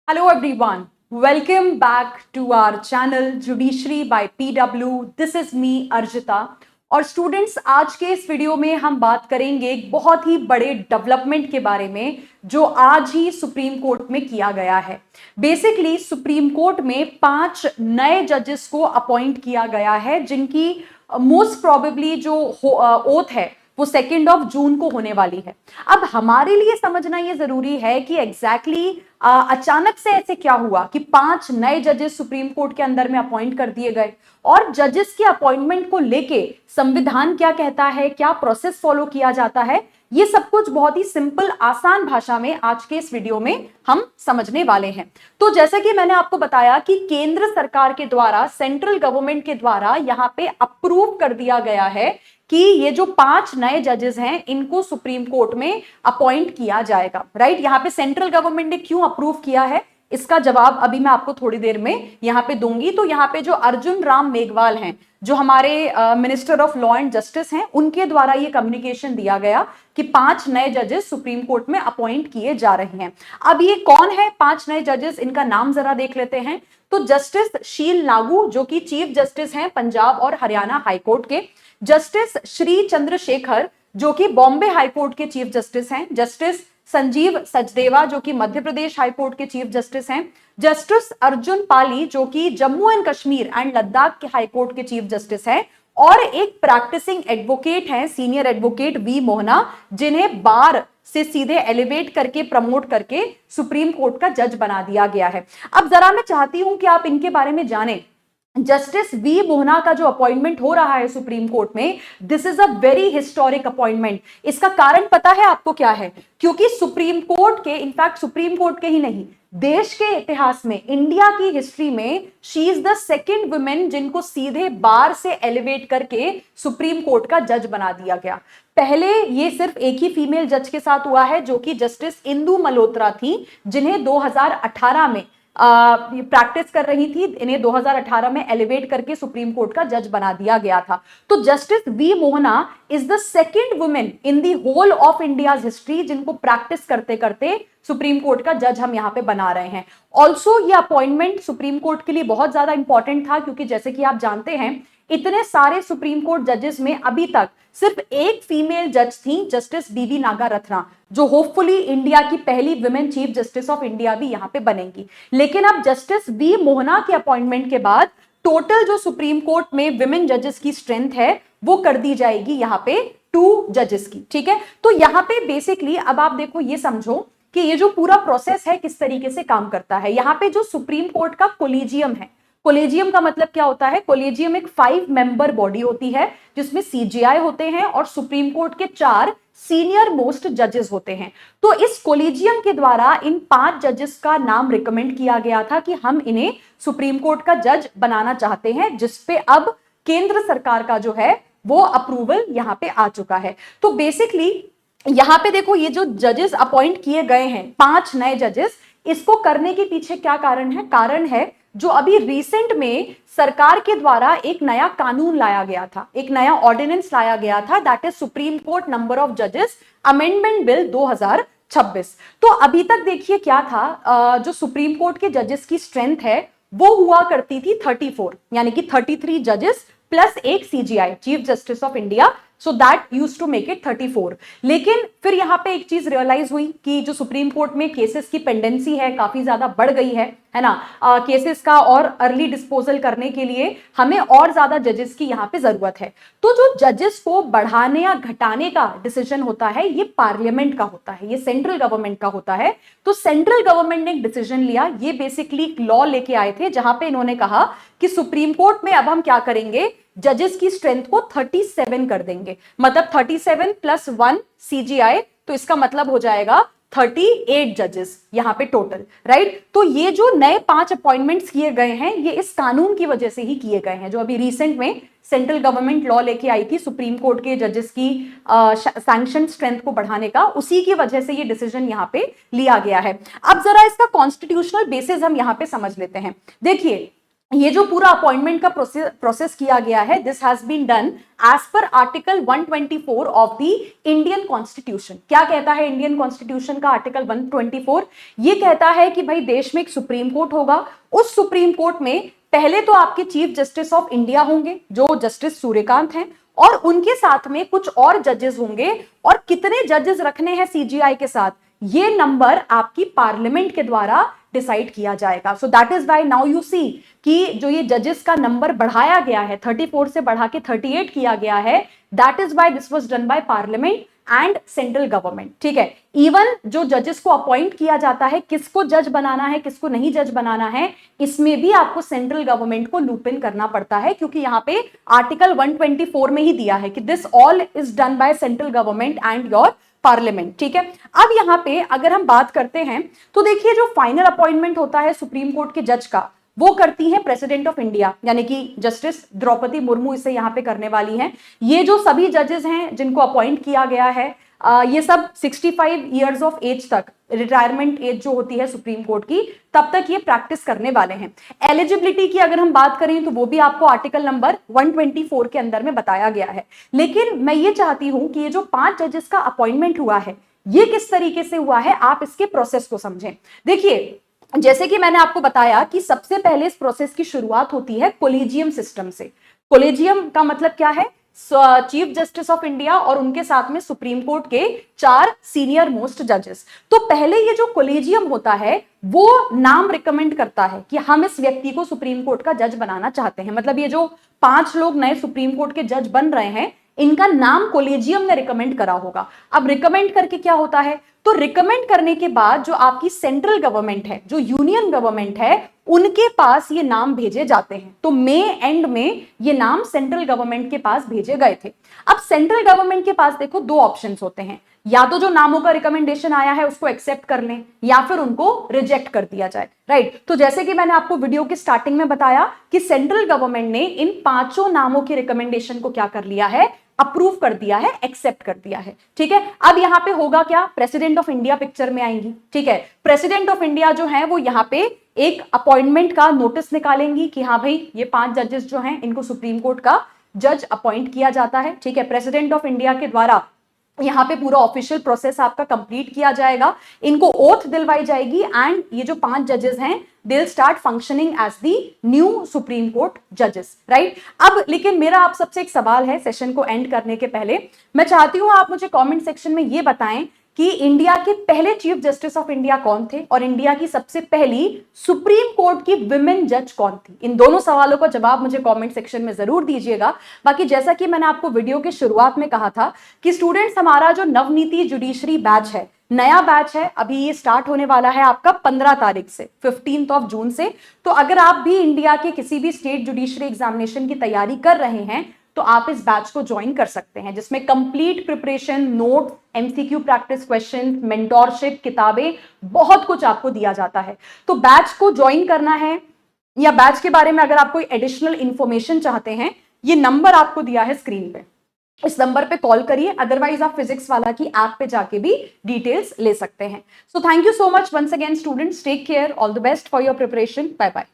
Hello everyone, welcome back to our channel Judiciary by PW. This is me Arjita. और students, आज के इस video में हम बात करेंगे एक बहुत ही बड़े डेवलपमेंट के बारे में जो आज ही सुप्रीम कोर्ट में किया गया है। बेसिकली सुप्रीम कोर्ट में 5 नए जजेस को अपॉइंट किया गया है, जिनकी मोस्ट प्रोबेबली जो ओथ है वो 2 जून को होने वाली है। अब हमारे लिए समझना ये जरूरी है कि एग्जैक्टली अचानक से ऐसे क्या हुआ कि 5 नए जजेस सुप्रीम कोर्ट के अंदर में अपॉइंट कर दिए गए, और जजेस के अपॉइंटमेंट को लेके संविधान क्या कहता है, क्या प्रोसेस फॉलो किया जाता है, ये सब कुछ बहुत ही सिंपल आसान भाषा में आज के इस वीडियो में हम समझने वाले हैं। तो जैसे कि मैंने आपको बताया कि केंद्र सरकार के द्वारा, सेंट्रल गवर्नमेंट के द्वारा यहां पे अप्रूव कर दिया गया है कि ये जो 5 नए जजेस हैं इनको सुप्रीम कोर्ट में अपॉइंट किया जाएगा। राइट, यहां पे सेंट्रल गवर्नमेंट ने क्यों अप्रूव किया है इसका जवाब अभी मैं आपको थोड़ी देर में यहां पे दूंगी। तो यहां पे जो अर्जुन राम मेघवाल हैं, जो हमारे minister of law and justice हैं, उनके द्वारा ये कम्युनिकेशन दिया गया कि 5 नए जजेस सुप्रीम कोर्ट में अपॉइंट किए जा रहे हैं। अब ये कौन है 5 नए जजेस, इनका नाम जरा देख लेते हैं। तो जस्टिस शील नागू, जो कि चीफ जस्टिस हैं पंजाब और हरियाणा हाईकोर्ट के। जस्टिस श्री चंद्रशेखर, जो कि बॉम्बे हाईकोर्ट के चीफ जस्टिस हैं। जस्टिस संजीव सचदेवा, जो कि मध्य प्रदेश हाईकोर्ट के चीफ जस्टिस हैं। जस्टिस अर्जुन पाली, जो कि जम्मू एंड कश्मीर एंड लद्दाख के हाईकोर्ट के चीफ जस्टिस हैं। और एक प्रैक्टिसिंग एडवोकेट हैं, सीनियर एडवोकेट वी मोहना, जिन्हें बार से सीधे एलिवेट करके, प्रमोट करके सुप्रीम कोर्ट का जज बना दिया गया है। अब जरा मैं चाहती हूं कि आप इनके बारे में जानें। जस्टिस वी मोहना का जो अपॉइंटमेंट हो रहा है सुप्रीम कोर्ट में, this is a very historic appointment. इसका कारण पता है आपको क्या है? क्योंकि सुप्रीम कोर्ट के, इनफैक्ट सुप्रीम कोर्ट के ही नहीं, देश के इतिहास में, इंडिया की हिस्ट्री में, she is the second women जिनको सीधे बार से एलिवेट करके सुप्रीम कोर्ट का जज बना दिया गया। पहले ये सिर्फ एक ही फीमेल जज के साथ हुआ है, जो कि जस्टिस इंदु मल्होत्रा थी, जिन्हें 2018 में प्रैक्टिस कर रही थी। इन्हें 2018 में एलिवेट करके सुप्रीम कोर्ट का जज बना दिया गया था। तो justice V Mohana is the second women in the whole of India's history जिनको प्रैक्टिस करते करते सुप्रीम कोर्ट का जज हम यहां पे बना रहे हैं। ऑल्सो ये अपॉइंटमेंट सुप्रीम कोर्ट के लिए बहुत ज्यादा इंपॉर्टेंट था, क्योंकि जैसे कि आप जानते हैं, इतने सारे सुप्रीम कोर्ट जजेस में अभी तक सिर्फ एक फीमेल जज थी, जस्टिस बीवी नागा रत्ना, जो होपफुली इंडिया की पहली women chief justice of India भी यहां पे बनेंगी। लेकिन अब जस्टिस वी मोहना के अपॉइंटमेंट के बाद टोटल जो सुप्रीम कोर्ट में विमेन जजेस की स्ट्रेंथ है वो कर दी जाएगी यहां पे 2 जजेस की। ठीक है, तो यहां पे बेसिकली अब आप देखो, ये समझो कि ये जो पूरा प्रोसेस है किस तरीके से काम करता है। यहां पे जो सुप्रीम कोर्ट का कोलिजियम है, कोलेजियम का मतलब क्या होता है? कोलेजियम एक 5 मेंबर बॉडी होती है, जिसमें सीजीआई होते हैं और सुप्रीम कोर्ट के 4 सीनियर मोस्ट जजेस होते हैं। तो इस कोलेजियम के द्वारा इन 5 जजेस का नाम रिकमेंड किया गया था कि हम इन्हें सुप्रीम कोर्ट का जज बनाना चाहते हैं, जिसपे अब केंद्र सरकार का जो है वो अप्रूवल यहां पे आ चुका है। तो बेसिकली यहां पे देखो, ये जो जजेस अपॉइंट किए गए हैं, 5 नए जजेस, इसको करने के पीछे क्या कारण है? कारण है जो अभी रिसेंट में सरकार के द्वारा एक नया कानून लाया गया था, एक नया ऑर्डिनेंस लाया गया था, that is supreme court number of जजेस अमेंडमेंट बिल 2026। तो अभी तक देखिए क्या था, जो सुप्रीम कोर्ट के जजेस की स्ट्रेंथ है वो हुआ करती थी 34, यानी कि 33 जजेस प्लस एक CJI, chief justice of India, so that used to make it 34। लेकिन फिर यहां पे एक चीज रियलाइज हुई कि जो सुप्रीम कोर्ट में केसेस की पेंडेंसी है काफी ज्यादा बढ़ गई है ना, केसेस का और अर्ली डिस्पोजल करने के लिए हमें और ज्यादा जजेस की यहां पे जरूरत है। तो जो जजेस को बढ़ाने या घटाने का डिसीजन होता है, ये पार्लियामेंट का होता है, ये सेंट्रल गवर्नमेंट का होता है। तो सेंट्रल गवर्नमेंट ने एक डिसीजन लिया, ये बेसिकली एक लॉ लेके आए थे, जहां पे इन्होंने कहा कि सुप्रीम कोर्ट में अब हम क्या करेंगे, जजेस की स्ट्रेंथ को 37 कर देंगे। मतलब 37 प्लस 1 सीजीआई, तो इसका मतलब हो जाएगा 38 जजेस यहां पे टोटल। राइट, तो ये जो नए 5 अपॉइंटमेंट्स किए गए हैं, ये इस कानून की वजह से ही किए गए हैं, जो अभी रिसेंट में सेंट्रल गवर्नमेंट लॉ लेके आई थी सुप्रीम कोर्ट के जजेस की सैंक्शन स्ट्रेंथ को बढ़ाने का, उसी की वजह से ये डिसीजन यहां पे लिया गया है। अब जरा इसका कॉन्स्टिट्यूशनल बेसिस हम यहां पे समझ लेते हैं। देखिए, ये जो पूरा अपॉइंटमेंट का प्रोसेस किया गया है, this has been done as per article 124 of the Indian constitution. क्या कहता है इंडियन कॉन्स्टिट्यूशन का आर्टिकल 124? ये कहता है कि भाई देश में एक सुप्रीम कोर्ट होगा, उस सुप्रीम कोर्ट में पहले तो आपके चीफ जस्टिस ऑफ इंडिया होंगे जो जस्टिस सूर्यकांत हैं, और उनके साथ में कुछ और जजेस होंगे, और कितने जजेस रखने हैं सीजीआई के साथ, ये नंबर आपकी पार्लियामेंट के द्वारा डिसाइड किया जाएगा। So that is why now you see कि जो ये जजेस का नंबर बढ़ाया गया है, 34 से बढ़ा के 38 किया गया है, that is why this was done by parliament and central government. ठीक है, इवन जो जजेस को अपॉइंट किया जाता है, किसको जज बनाना है किसको नहीं जज बनाना है, इसमें भी आपको सेंट्रल गवर्नमेंट को लूप इन करना पड़ता है, क्योंकि यहां पे आर्टिकल 124 में ही दिया है कि this all is done by central government and your parliament. ठीक है, अब यहां पे अगर हम बात करते हैं तो देखिए जो फाइनल अपॉइंटमेंट होता है सुप्रीम कोर्ट के जज का, वो करती है प्रेसिडेंट ऑफ इंडिया, यानी कि जस्टिस द्रौपदी मुर्मू इसे यहां पे करने वाली हैं। ये जो सभी जजेस हैं जिनको अपॉइंट किया गया है, ये सब 65 ईयर्स ऑफ एज तक, रिटायरमेंट एज जो होती है सुप्रीम कोर्ट की, तब तक ये प्रैक्टिस करने वाले हैं। एलिजिबिलिटी की अगर हम बात करें तो वो भी आपको आर्टिकल नंबर 124 के अंदर में बताया गया है। लेकिन मैं ये चाहती हूं कि ये जो 5 जजेस का अपॉइंटमेंट हुआ है, ये किस तरीके से हुआ है, आप इसके प्रोसेस को समझें। देखिए, जैसे कि मैंने आपको बताया कि सबसे पहले इस प्रोसेस की शुरुआत होती है कोलेजियम सिस्टम से। कोलेजियम का मतलब क्या है? चीफ जस्टिस ऑफ इंडिया और उनके साथ में सुप्रीम कोर्ट के 4 सीनियर मोस्ट जजेस। तो पहले ये जो कोलेजियम होता है वो नाम रिकमेंड करता है कि हम इस व्यक्ति को सुप्रीम कोर्ट का जज बनाना चाहते हैं। मतलब ये जो 5 लोग नए सुप्रीम कोर्ट के जज बन रहे हैं, इनका नाम कोलेजियम ने रिकमेंड करा होगा। अब रिकमेंड करके क्या होता है, तो रिकमेंड करने के बाद जो आपकी सेंट्रल गवर्नमेंट है, जो यूनियन गवर्नमेंट है, उनके पास ये नाम भेजे जाते हैं। तो मई एंड में ये नाम सेंट्रल गवर्नमेंट के पास भेजे गए थे। अब सेंट्रल गवर्नमेंट के पास देखो 2 ऑप्शंस होते हैं, या तो जो नामों का रिकमेंडेशन आया है उसको एक्सेप्ट कर लें, या फिर उनको रिजेक्ट कर दिया जाए। राइट, तो जैसे कि मैंने आपको वीडियो के स्टार्टिंग में बताया कि सेंट्रल गवर्नमेंट ने इन 5 नामों के रिकमेंडेशन को क्या कर लिया है, अप्रूव कर दिया है, एक्सेप्ट कर दिया है। ठीक है, अब यहां पे होगा क्या, प्रेसिडेंट ऑफ इंडिया पिक्चर में आएंगी। ठीक है, प्रेसिडेंट ऑफ इंडिया जो है वो यहां पे एक अपॉइंटमेंट का नोटिस निकालेंगी कि हाँ भाई ये 5 जजेस जो हैं इनको सुप्रीम कोर्ट का जज अपॉइंट किया जाता है। ठीक है, प्रेसिडेंट ऑफ इंडिया के द्वारा यहाँ पे पूरा ऑफिशियल प्रोसेस आपका कंप्लीट किया जाएगा, इनको ओथ दिलवाई जाएगी, एंड ये जो 5 जजेस हैं they will start functioning as the new supreme court जजेस। राइट, अब लेकिन मेरा आप सबसे एक सवाल है सेशन को एंड करने के पहले, मैं चाहती हूं आप मुझे कमेंट सेक्शन में ये बताएं कि इंडिया के पहले चीफ जस्टिस ऑफ इंडिया कौन थे, और इंडिया की सबसे पहली सुप्रीम कोर्ट की विमेन जज कौन थी। इन दोनों सवालों का जवाब मुझे कमेंट सेक्शन में जरूर दीजिएगा। बाकी जैसा कि मैंने आपको वीडियो के शुरुआत में कहा था कि स्टूडेंट्स, हमारा जो नवनीति जुडिशरी बैच है, नया बैच है, अभी ये स्टार्ट होने वाला है आपका 15 तारीख से, 15 जून से। तो अगर आप भी इंडिया के किसी भी स्टेट जुडिशरी एग्जामिनेशन की तैयारी कर रहे हैं तो आप इस बैच को ज्वाइन कर सकते हैं, जिसमें complete preparation, note, MCQ practice question, mentorship, किताबें, बहुत कुछ आपको दिया जाता है। तो बैच को ज्वाइन करना है, या बैच के बारे में अगर आप कोई एडिशनल इंफॉर्मेशन चाहते हैं, ये नंबर आपको दिया है स्क्रीन पे, इस नंबर पे कॉल करिए, अदरवाइज आप फिजिक्स वाला की ऐप पे जाके भी डिटेल्स ले सकते हैं। So thank you so much once again students, take care, all the best for your preparation, bye bye.